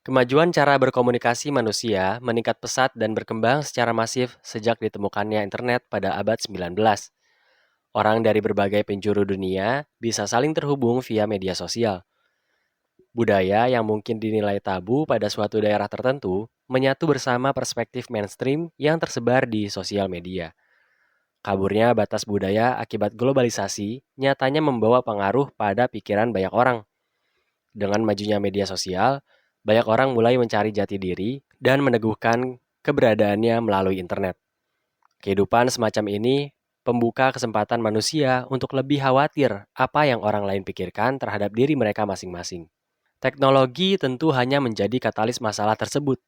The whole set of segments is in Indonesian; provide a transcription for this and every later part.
Kemajuan cara berkomunikasi manusia meningkat pesat dan berkembang secara masif sejak ditemukannya internet pada abad 19. Orang dari berbagai penjuru dunia bisa saling terhubung via media sosial. Budaya yang mungkin dinilai tabu pada suatu daerah tertentu menyatu bersama perspektif mainstream yang tersebar di sosial media. Kaburnya batas budaya akibat globalisasi nyatanya membawa pengaruh pada pikiran banyak orang. Dengan majunya media sosial, banyak orang mulai mencari jati diri dan meneguhkan keberadaannya melalui internet. Kehidupan semacam ini membuka kesempatan manusia untuk lebih khawatir apa yang orang lain pikirkan terhadap diri mereka masing-masing. Teknologi tentu hanya menjadi katalis masalah tersebut.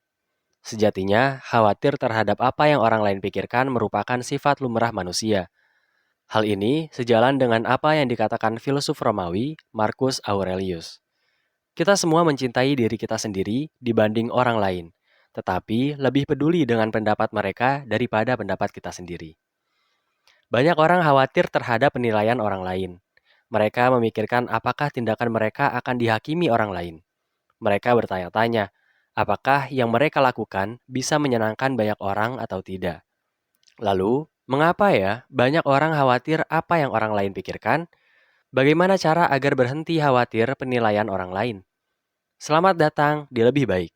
Sejatinya, khawatir terhadap apa yang orang lain pikirkan merupakan sifat lumrah manusia. Hal ini sejalan dengan apa yang dikatakan filsuf Romawi Marcus Aurelius. Kita semua mencintai diri kita sendiri dibanding orang lain, tetapi lebih peduli dengan pendapat mereka daripada pendapat kita sendiri. Banyak orang khawatir terhadap penilaian orang lain. Mereka memikirkan apakah tindakan mereka akan dihakimi orang lain. Mereka bertanya-tanya, apakah yang mereka lakukan bisa menyenangkan banyak orang atau tidak. Lalu, mengapa ya banyak orang khawatir apa yang orang lain pikirkan? Bagaimana cara agar berhenti khawatir penilaian orang lain? Selamat datang di Lebih Baik.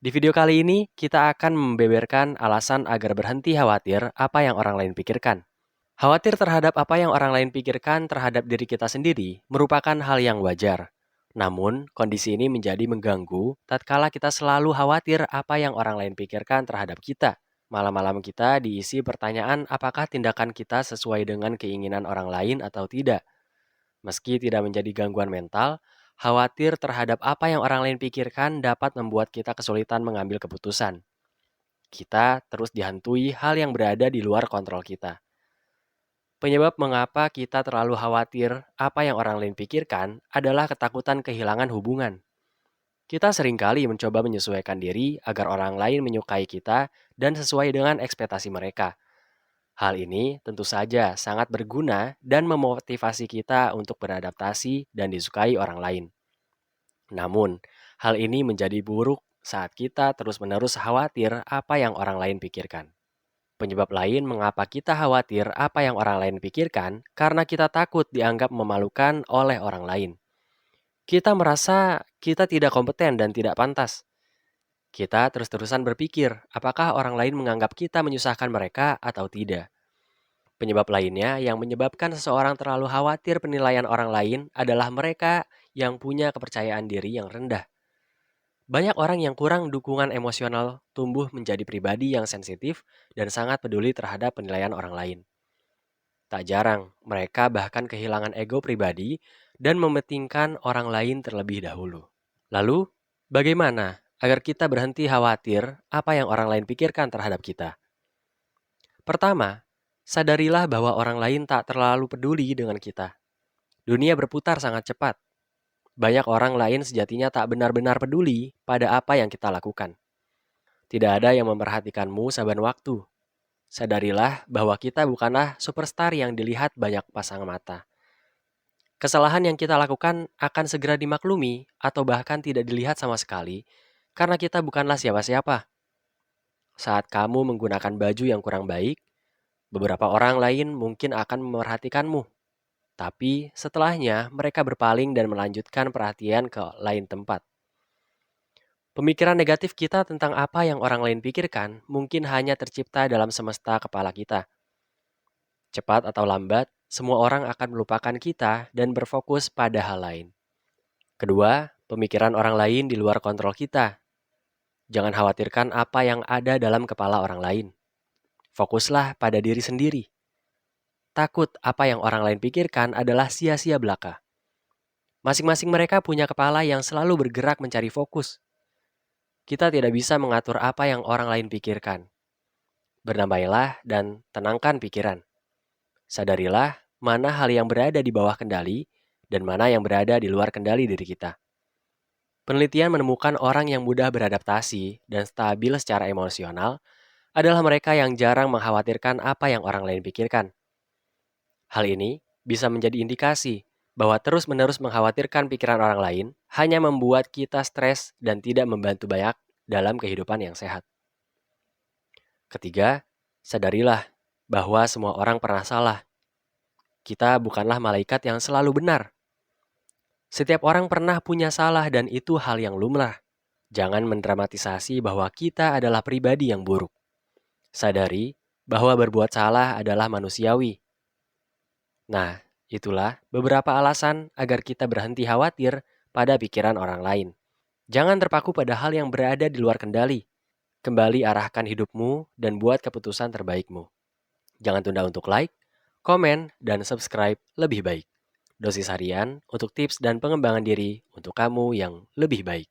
Di video kali ini, kita akan membeberkan alasan agar berhenti khawatir apa yang orang lain pikirkan. Khawatir terhadap apa yang orang lain pikirkan terhadap diri kita sendiri merupakan hal yang wajar. Namun, kondisi ini menjadi mengganggu tatkala kita selalu khawatir apa yang orang lain pikirkan terhadap kita. Malam-malam kita diisi pertanyaan apakah tindakan kita sesuai dengan keinginan orang lain atau tidak. Meski tidak menjadi gangguan mental, khawatir terhadap apa yang orang lain pikirkan dapat membuat kita kesulitan mengambil keputusan. Kita terus dihantui hal yang berada di luar kontrol kita. Penyebab mengapa kita terlalu khawatir apa yang orang lain pikirkan adalah ketakutan kehilangan hubungan. Kita seringkali mencoba menyesuaikan diri agar orang lain menyukai kita dan sesuai dengan ekspektasi mereka. Hal ini tentu saja sangat berguna dan memotivasi kita untuk beradaptasi dan disukai orang lain. Namun, hal ini menjadi buruk saat kita terus-menerus khawatir apa yang orang lain pikirkan. Penyebab lain mengapa kita khawatir apa yang orang lain pikirkan karena kita takut dianggap memalukan oleh orang lain. Kita merasa kita tidak kompeten dan tidak pantas. Kita terus-terusan berpikir apakah orang lain menganggap kita menyusahkan mereka atau tidak. Penyebab lainnya yang menyebabkan seseorang terlalu khawatir penilaian orang lain adalah mereka yang punya kepercayaan diri yang rendah. Banyak orang yang kurang dukungan emosional tumbuh menjadi pribadi yang sensitif dan sangat peduli terhadap penilaian orang lain. Tak jarang, mereka bahkan kehilangan ego pribadi dan mementingkan orang lain terlebih dahulu. Lalu, bagaimana agar kita berhenti khawatir apa yang orang lain pikirkan terhadap kita? Pertama, sadarilah bahwa orang lain tak terlalu peduli dengan kita. Dunia berputar sangat cepat. Banyak orang lain sejatinya tak benar-benar peduli pada apa yang kita lakukan. Tidak ada yang memperhatikanmu saban waktu. Sadarilah bahwa kita bukanlah superstar yang dilihat banyak pasang mata. Kesalahan yang kita lakukan akan segera dimaklumi atau bahkan tidak dilihat sama sekali karena kita bukanlah siapa-siapa. Saat kamu menggunakan baju yang kurang baik, beberapa orang lain mungkin akan memperhatikanmu. Tapi setelahnya mereka berpaling dan melanjutkan perhatian ke lain tempat. Pemikiran negatif kita tentang apa yang orang lain pikirkan mungkin hanya tercipta dalam semesta kepala kita. Cepat atau lambat, semua orang akan melupakan kita dan berfokus pada hal lain. Kedua, pemikiran orang lain di luar kontrol kita. Jangan khawatirkan apa yang ada dalam kepala orang lain. Fokuslah pada diri sendiri. Takut apa yang orang lain pikirkan adalah sia-sia belaka. Masing-masing mereka punya kepala yang selalu bergerak mencari fokus. Kita tidak bisa mengatur apa yang orang lain pikirkan. Berdamailah dan tenangkan pikiran. Sadarilah mana hal yang berada di bawah kendali dan mana yang berada di luar kendali diri kita. Penelitian menemukan orang yang mudah beradaptasi dan stabil secara emosional adalah mereka yang jarang mengkhawatirkan apa yang orang lain pikirkan. Hal ini bisa menjadi indikasi bahwa terus-menerus mengkhawatirkan pikiran orang lain hanya membuat kita stres dan tidak membantu banyak dalam kehidupan yang sehat. Ketiga, sadarilah bahwa semua orang pernah salah. Kita bukanlah malaikat yang selalu benar. Setiap orang pernah punya salah dan itu hal yang lumrah. Jangan mendramatisasi bahwa kita adalah pribadi yang buruk. Sadari bahwa berbuat salah adalah manusiawi. Nah, itulah beberapa alasan agar kita berhenti khawatir pada pikiran orang lain. Jangan terpaku pada hal yang berada di luar kendali. Kembali arahkan hidupmu dan buat keputusan terbaikmu. Jangan tunda untuk like, komen, dan subscribe lebih baik. Dosis harian untuk tips dan pengembangan diri untuk kamu yang lebih baik.